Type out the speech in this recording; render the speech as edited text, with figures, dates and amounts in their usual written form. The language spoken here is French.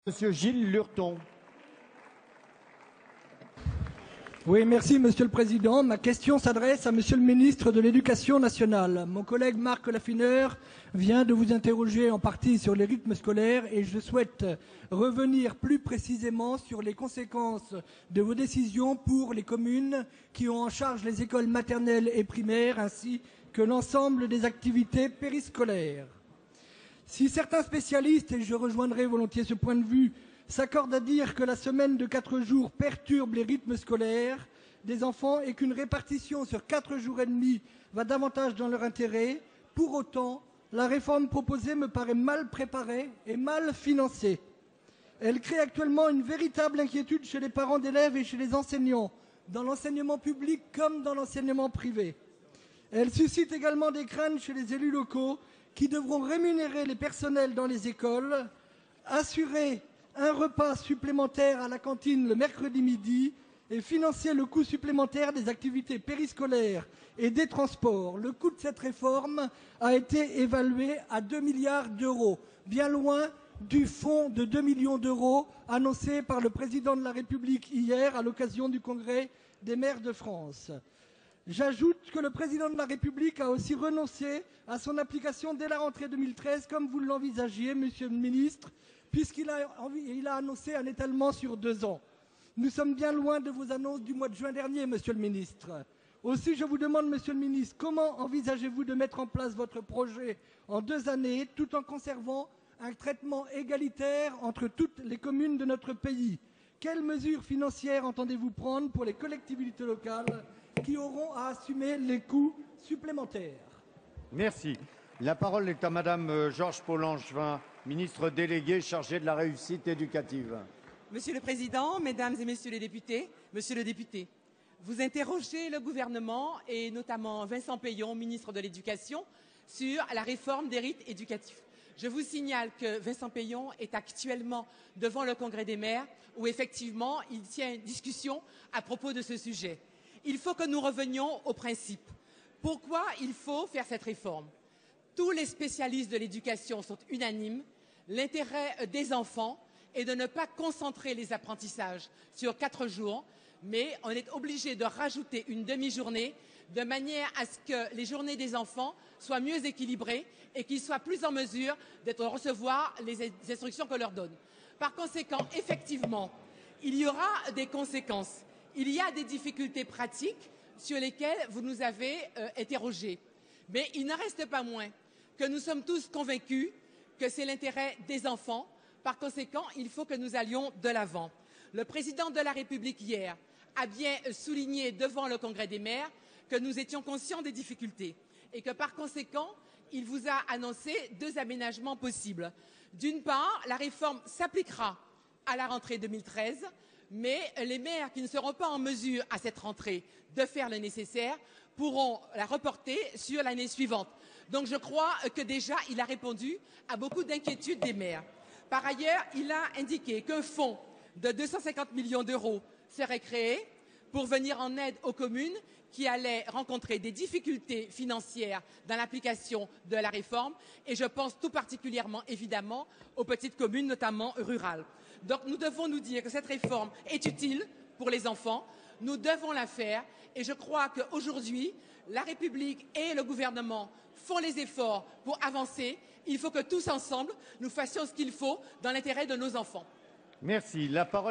Monsieur Gilles Lurton. Oui, merci Monsieur le Président. Ma question s'adresse à Monsieur le Ministre de l'Éducation nationale. Mon collègue Marc Laffineur vient de vous interroger en partie sur les rythmes scolaires et je souhaite revenir plus précisément sur les conséquences de vos décisions pour les communes qui ont en charge les écoles maternelles et primaires ainsi que l'ensemble des activités périscolaires. Si certains spécialistes, et je rejoindrai volontiers ce point de vue, s'accordent à dire que la semaine de 4 jours perturbe les rythmes scolaires des enfants et qu'une répartition sur 4 jours et demi va davantage dans leur intérêt, pour autant, la réforme proposée me paraît mal préparée et mal financée. Elle crée actuellement une véritable inquiétude chez les parents d'élèves et chez les enseignants, dans l'enseignement public comme dans l'enseignement privé. Elle suscite également des craintes chez les élus locaux qui devront rémunérer les personnels dans les écoles, assurer un repas supplémentaire à la cantine le mercredi midi et financer le coût supplémentaire des activités périscolaires et des transports. Le coût de cette réforme a été évalué à 2 milliards d'euros, bien loin du fonds de 2 millions d'euros annoncé par le président de la République hier à l'occasion du Congrès des maires de France. J'ajoute que le président de la République a aussi renoncé à son application dès la rentrée 2013, comme vous l'envisagiez, Monsieur le Ministre, puisqu'il a annoncé un étalement sur 2 ans. Nous sommes bien loin de vos annonces du mois de juin dernier, Monsieur le Ministre. Aussi, je vous demande, Monsieur le Ministre, comment envisagez-vous de mettre en place votre projet en 2 années, tout en conservant un traitement égalitaire entre toutes les communes de notre pays? Quelles mesures financières entendez-vous prendre pour les collectivités locales qui auront à assumer les coûts supplémentaires? Merci. La parole est à Madame Georges Paul-Langevin, ministre déléguée chargée de la réussite éducative. Monsieur le Président, Mesdames et Messieurs les députés, Monsieur le député, vous interrogez le gouvernement et notamment Vincent Peillon, ministre de l'Éducation, sur la réforme des rites éducatifs. Je vous signale que Vincent Peillon est actuellement devant le Congrès des maires où effectivement il tient une discussion à propos de ce sujet. Il faut que nous revenions au principe. Pourquoi il faut faire cette réforme? Tous les spécialistes de l'éducation sont unanimes. L'intérêt des enfants est de ne pas concentrer les apprentissages sur 4 jours, mais on est obligé de rajouter une demi-journée de manière à ce que les journées des enfants soient mieux équilibrées et qu'ils soient plus en mesure de recevoir les instructions qu'on leur donne. Par conséquent, effectivement, il y aura des conséquences. Il y a des difficultés pratiques sur lesquelles vous nous avez interrogés. Mais il n'en reste pas moins que nous sommes tous convaincus que c'est l'intérêt des enfants. Par conséquent, il faut que nous allions de l'avant. Le président de la République hier a bien souligné devant le Congrès des maires que nous étions conscients des difficultés et que par conséquent, il vous a annoncé 2 aménagements possibles. D'une part, la réforme s'appliquera à la rentrée 2013, mais les maires qui ne seront pas en mesure à cette rentrée de faire le nécessaire pourront la reporter sur l'année suivante. Donc je crois que déjà il a répondu à beaucoup d'inquiétudes des maires. Par ailleurs, il a indiqué qu'un fonds de 250 millions d'euros serait créé pour venir en aide aux communes qui allaient rencontrer des difficultés financières dans l'application de la réforme et je pense tout particulièrement évidemment aux petites communes, notamment rurales. Donc nous devons nous dire que cette réforme est utile pour les enfants, nous devons la faire et je crois qu'aujourd'hui, la République et le gouvernement font les efforts pour avancer. Il faut que tous ensemble, nous fassions ce qu'il faut dans l'intérêt de nos enfants. Merci. La parole